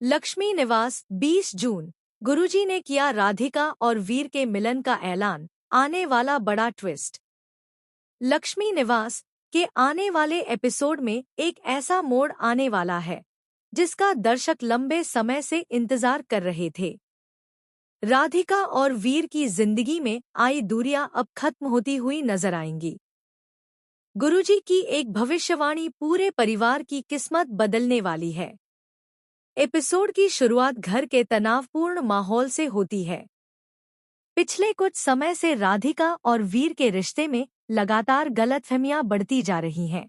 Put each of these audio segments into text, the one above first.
लक्ष्मी निवास 20 जून। गुरुजी ने किया राधिका और वीर के मिलन का ऐलान, आने वाला बड़ा ट्विस्ट। लक्ष्मी निवास के आने वाले एपिसोड में एक ऐसा मोड़ आने वाला है जिसका दर्शक लंबे समय से इंतजार कर रहे थे। राधिका और वीर की जिंदगी में आई दूरियां अब खत्म होती हुई नजर आएंगी। गुरुजी की एक भविष्यवाणी पूरे परिवार की किस्मत बदलने वाली है। एपिसोड की शुरुआत घर के तनावपूर्ण माहौल से होती है। पिछले कुछ समय से राधिका और वीर के रिश्ते में लगातार गलतफहमियां बढ़ती जा रही हैं।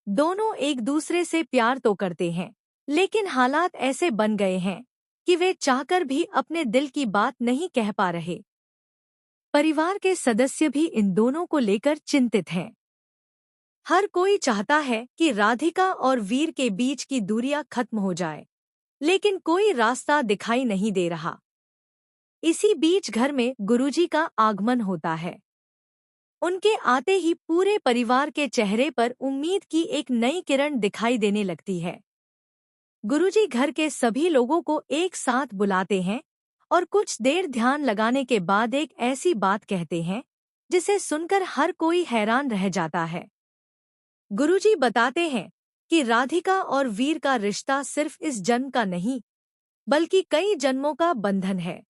दोनों एक दूसरे से प्यार तो करते हैं, लेकिन हालात ऐसे बन गए हैं कि वे चाहकर भी अपने दिल की बात नहीं कह पा रहे। परिवार के सदस्य भी इन दोनों को लेकर चिंतित हैं। हर कोई चाहता है कि राधिका और वीर के बीच की दूरियां खत्म हो जाए, लेकिन कोई रास्ता दिखाई नहीं दे रहा। इसी बीच घर में गुरुजी का आगमन होता है। उनके आते ही पूरे परिवार के चेहरे पर उम्मीद की एक नई किरण दिखाई देने लगती है। गुरुजी घर के सभी लोगों को एक साथ बुलाते हैं और कुछ देर ध्यान लगाने के बाद एक ऐसी बात कहते हैं जिसे सुनकर हर कोई हैरान रह जाता है। गुरुजी बताते हैं कि राधिका और वीर का रिश्ता सिर्फ इस जन्म का नहीं, बल्कि कई जन्मों का बंधन है।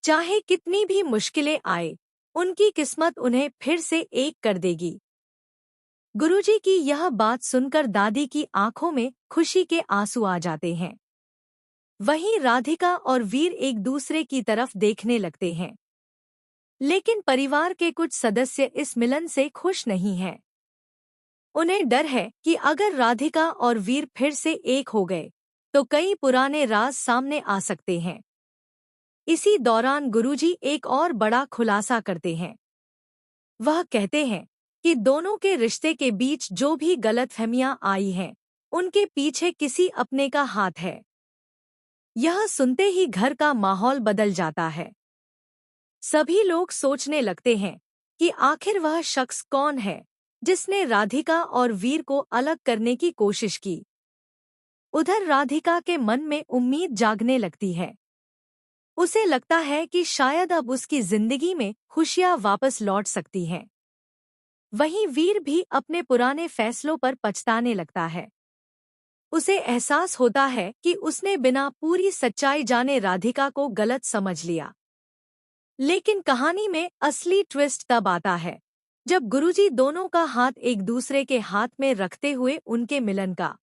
चाहे कितनी भी मुश्किलें आए, उनकी किस्मत उन्हें फिर से एक कर देगी। गुरुजी की यह बात सुनकर दादी की आंखों में खुशी के आंसू आ जाते हैं। वहीं राधिका और वीर एक दूसरे की तरफ देखने लगते हैं, लेकिन परिवार के कुछ सदस्य इस मिलन से खुश नहीं हैं। उन्हें डर है कि अगर राधिका और वीर फिर से एक हो गए तो कई पुराने राज सामने आ सकते हैं। इसी दौरान गुरुजी एक और बड़ा खुलासा करते हैं। वह कहते हैं कि दोनों के रिश्ते के बीच जो भी गलतफहमियां आई हैं, उनके पीछे किसी अपने का हाथ है। यह सुनते ही घर का माहौल बदल जाता है। सभी लोग सोचने लगते हैं कि आखिर वह शख्स कौन है जिसने राधिका और वीर को अलग करने की कोशिश की। उधर राधिका के मन में उम्मीद जागने लगती है। उसे लगता है कि शायद अब उसकी जिंदगी में खुशियां वापस लौट सकती हैं। वहीं वीर भी अपने पुराने फैसलों पर पछताने लगता है। उसे एहसास होता है कि उसने बिना पूरी सच्चाई जाने राधिका को गलत समझ लिया। लेकिन कहानी में असली ट्विस्ट तब आता है जब गुरुजी दोनों का हाथ एक दूसरे के हाथ में रखते हुए उनके मिलन का